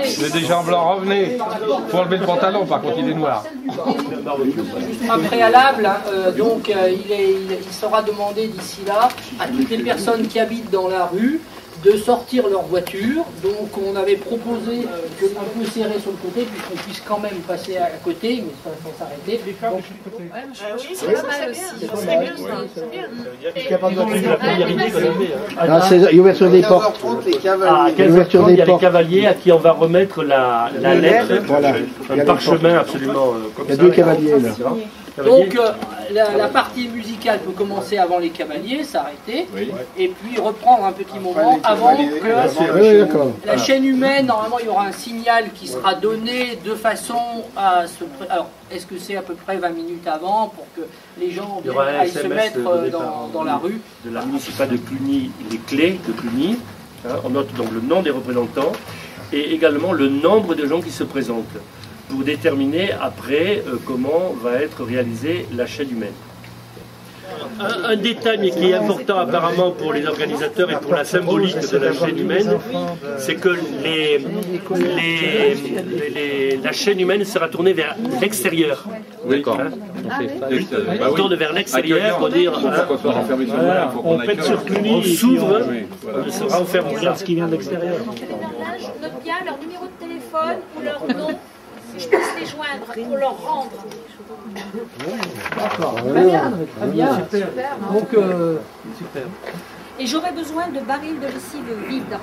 C'est déjà en blanc, revenez. Faut enlever le pantalon, par contre il est noir. Un préalable, donc il sera demandé d'ici là à toutes les personnes qui habitent dans la rue de sortir leur voiture. Donc on avait proposé un peu serré sur le côté, puisqu'on puisse quand même passer à côté, mais sans s'arrêter. Donc, oui, c'est pas mal aussi. C'est bien ça, c'est bien. C'est l'ouverture des portes. À 15h30, il y a les cavaliers à qui on va remettre la lettre, Voilà. un parchemin absolument comme ça. Il y a deux cavaliers là. Donc la partie musicale peut commencer avant les cavaliers, s'arrêter, et puis reprendre un petit moment avant que la chaîne humaine. Normalement, il y aura un signal qui sera donné de façon à se... Alors, est-ce que c'est à peu près 20 minutes avant pour que les gens aillent se mettre dans la rue? De la municipale de Cluny, les clés de Cluny. On note donc le nom des représentants et également le nombre de gens qui se présentent, pour déterminer après comment va être réalisée la chaîne humaine. Un détail, mais qui est important apparemment pour les organisateurs et pour la symbolique de la chaîne humaine, c'est que la chaîne humaine sera tournée vers l'extérieur. D'accord. On tourne vers l'extérieur pour dire on pète sur Cluny, on s'ouvre, on sera enfermé. On regarde ce qui vient de l'extérieur. Note bien leur numéro de téléphone ou leur nom. Si je puisse les joindre pour leur rendre. D'accord, très bien, très bien. Super. Donc, super. Et j'aurais besoin de barils de lessive vides.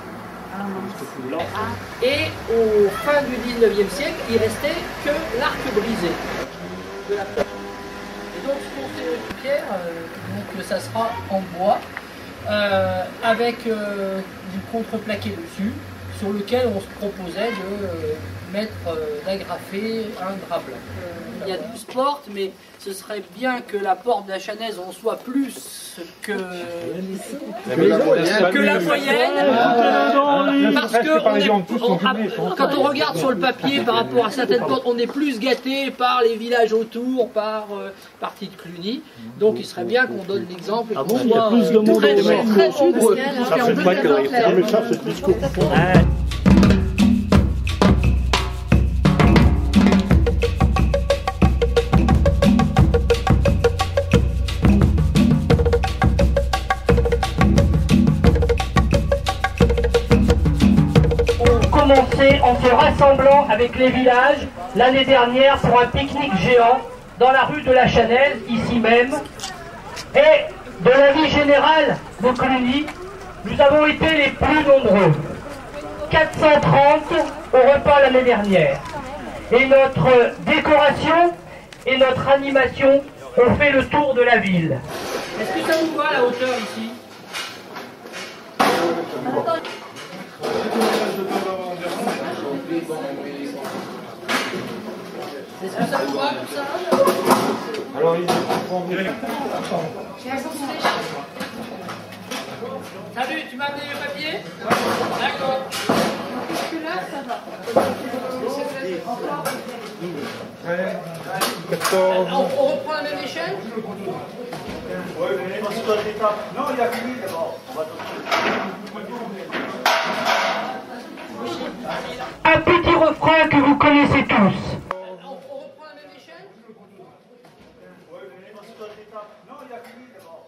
Et au fin du 19e siècle, il restait que l'arc brisé. Et donc, ce qu'on fait Pierre, donc ça sera en bois, avec du contreplaqué dessus, sur lequel on se proposait de d'agrafer un drap blanc. Il y a 12 portes, mais ce serait bien que la porte de la Chanaise en soit plus que la moyenne, parce que quand on regarde sur le papier par rapport à certaines portes, on est plus gâté par les villages autour, par partie de Cluny. Donc il serait bien qu'on donne l'exemple. Il y a plus de monde très nombreux. En se rassemblant avec les villages l'année dernière pour un pique-nique géant dans la rue de la Chanaise, ici même. Et de la vie générale de Cluny, nous avons été les plus nombreux. 430 au repas l'année dernière. Et notre décoration et notre animation ont fait le tour de la ville. Est-ce que ça vous va la hauteur ici? Est-ce que ça vous va tout ça? Alors il prend Salut, tu m'as amené le papier? D'accord. Là, ça va. 14. On reprend la même échelle? Non, il a fini d'abord. Un petit refrain que vous connaissez tous. Non, il a fini d'abord.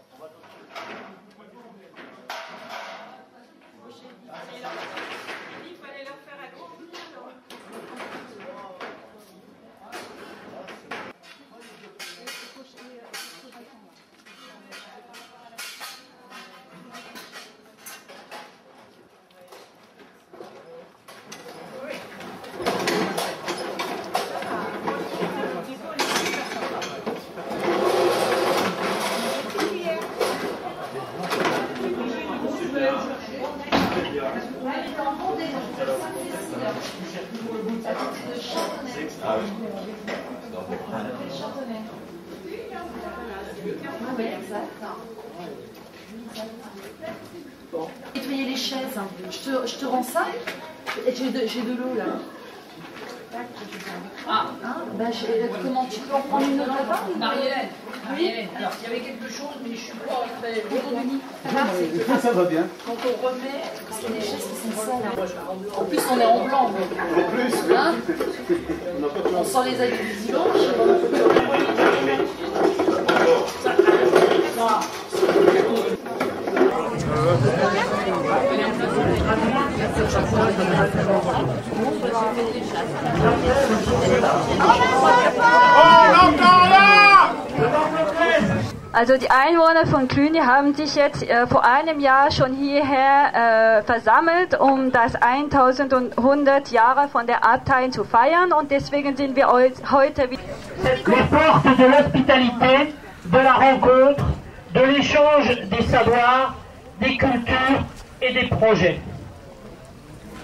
Il fallait leur faire un gros bout. Nettoyer les chaises, je te rends ça. J'ai de l'eau là. Comment tu peux en prendre une autre là-bas? Marie-Hélène, alors il y avait quelque chose, mais je suis pas très... Ça va bien. Quand on remet... Parce qu'il y a des chaises qui sont sales. En plus, on est en blanc. En plus, hein? On sent les habits du dimanche. Also die Einwohner von Cluny haben sich jetzt vor einem Jahr schon hierher versammelt, um das 1100 Jahre von der Abtei zu feiern, und deswegen sind wir heute wieder. Les portes de l'hospitalité, de la rencontre, de l'échange des savoirs, des cultures et des projets.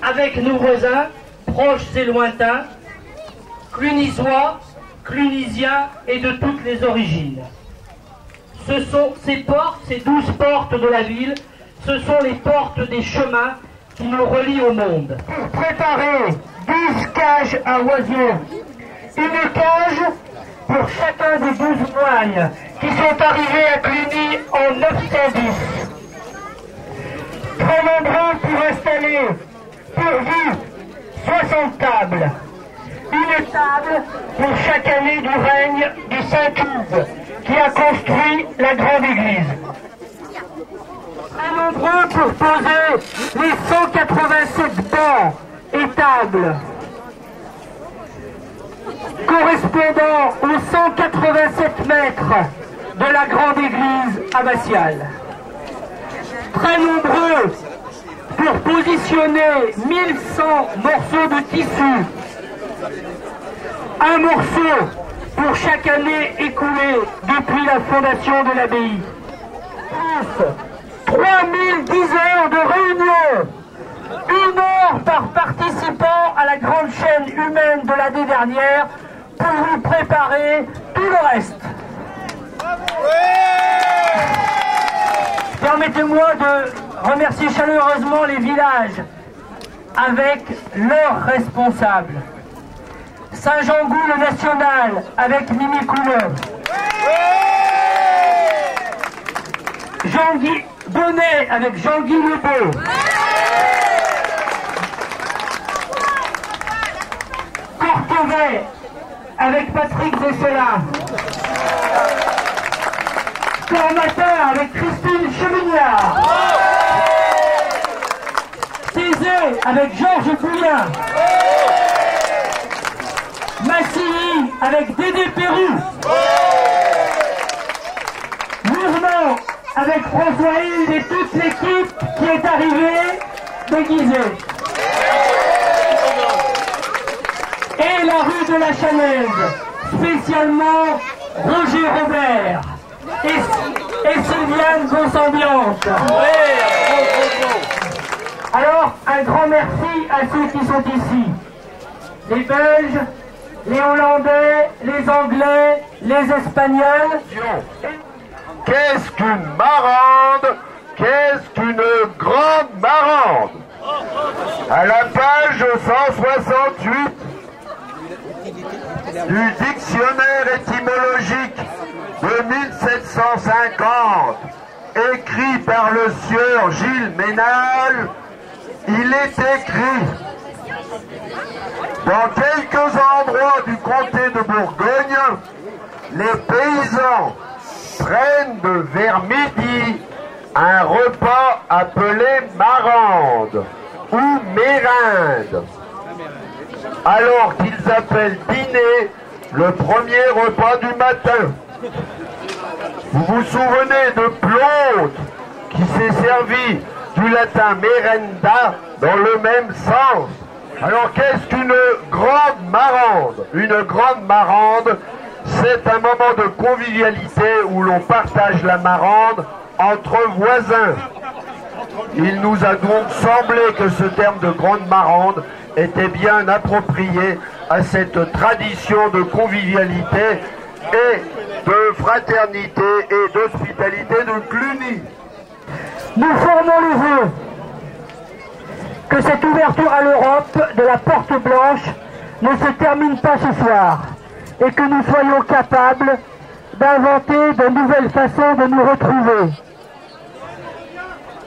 Avec nos voisins, proches et lointains, clunisois, clunisiens et de toutes les origines. Ce sont ces portes, ces 12 portes de la ville, ce sont les portes des chemins qui nous relient au monde. Pour préparer 12 cages à oiseaux, une cage pour chacun des 12 moines qui sont arrivés à Cluny en 910. Très nombreux pour installer, pourvu, 60 tables. Une table pour chaque année du règne du Saint-Hugues, qui a construit la grande église. Très nombreux pour poser les 187 bancs et tables, correspondant aux 187 mètres de la grande église abbatiale. Très nombreux pour positionner 1100 morceaux de tissu, un morceau pour chaque année écoulée depuis la fondation de l'abbaye. 3010 heures de réunion, 1 heure par participant à la grande chaîne humaine de l'année dernière pour vous préparer tout le reste. Permettez-moi de remercier chaleureusement les villages avec leurs responsables. Saint-Jean-Gou le National avec Mimi Coulon. Jean-Guy Bonnet avec Jean-Guy Lebeau. Courtevet avec Patrick Zessela. Cormatin avec Christine Chemignard. Thésée avec Georges Pouillin. Massily avec Dédé Pérou. Mouvement avec François Hilde et toute l'équipe qui est arrivée déguisée. Et la rue de la Chanaise, spécialement Roger Robert et Sylviane Gonsambiante. Alors, un grand merci à ceux qui sont ici. Les Belges, les Hollandais, les Anglais, les Espagnols. Qu'est-ce qu'une marande? Qu'est-ce qu'une grande marande? À la page 168 du dictionnaire étymologique de 1750, écrit par le sieur Gilles Ménage, il est écrit: dans quelques endroits du comté de Bourgogne, les paysans prennent vers midi un repas appelé marande ou mérinde, alors qu'ils appellent dîner le premier repas du matin. Vous vous souvenez de Plautre qui s'est servi du latin merenda dans le même sens. Alors qu'est-ce qu'une grande marande? Une grande marande, c'est un moment de convivialité où l'on partage la marande entre voisins. Il nous a donc semblé que ce terme de grande marande était bien approprié à cette tradition de convivialité et de fraternité et d'hospitalité de Cluny. Nous formons le vœu que cette ouverture à l'Europe de la Porte Blanche ne se termine pas ce soir et que nous soyons capables d'inventer de nouvelles façons de nous retrouver.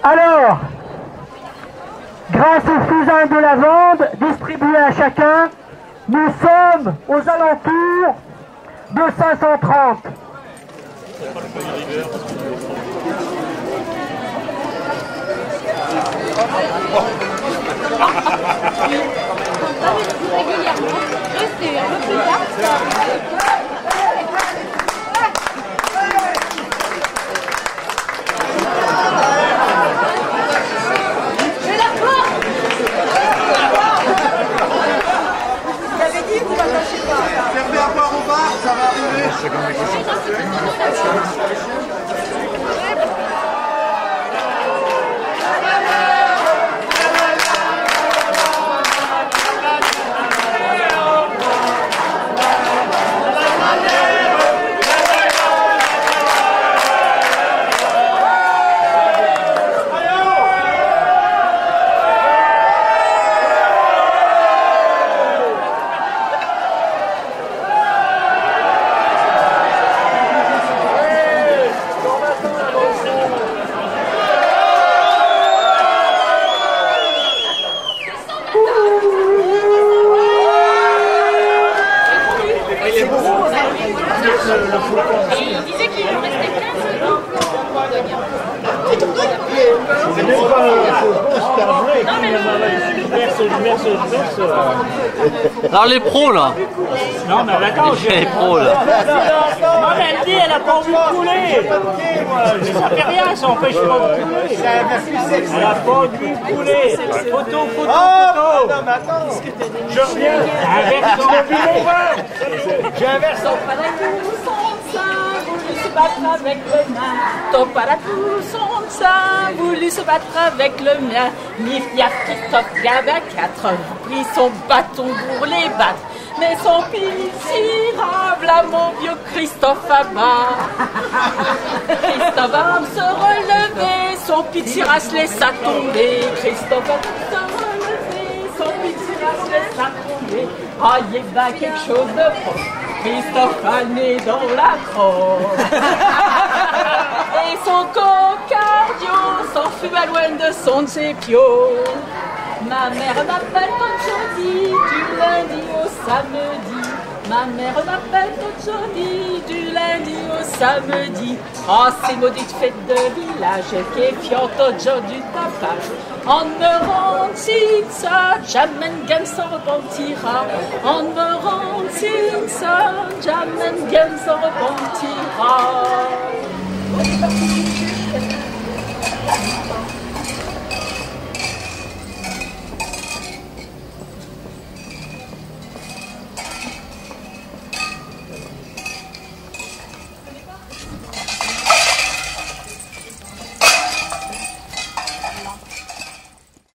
Alors, grâce aux fusains de lavande distribués à chacun, nous sommes aux alentours de 530. Régulièrement, restez un peu plus tard. Servez à boire au bar, ça va arriver. Il disait qu'il en restait 15 secondes. Alors les pros là. Non mais attends, les pros là. Non mais elle dit elle a pas envie de couler. Ça fait rien, ça empêche pas de couler. Elle a pas envie de couler. Photo. Non mais attends. Je reviens. J'ai un verre. Voulu se battre avec le mien. Ton parapluie, son sein, voulu se battre avec le mien. Mifia Christophe, il avait 4 pris son bâton pour les battre. Mais son pile tirable à mon vieux Christophe abat. Christophe va se relever, son pile tirasse laissa tomber. Christophe va se relever, son pile tirasse laissa tomber. Ah, il y a quelque chose de proche. Christophe a le nez dans la crosse. Et son cocardio s'enfuit à loin de son zépio. Ma mère m'appelle comme jeudi, du lundi au samedi. Ma mère m'appelle comme jeudi, du lundi au samedi. Oh, ces maudites fêtes de village qui fiantent au jour du tapage. En me rend ça, jamais gamme s'en repentira. En me rend ça, jamais gamme s'en repentira.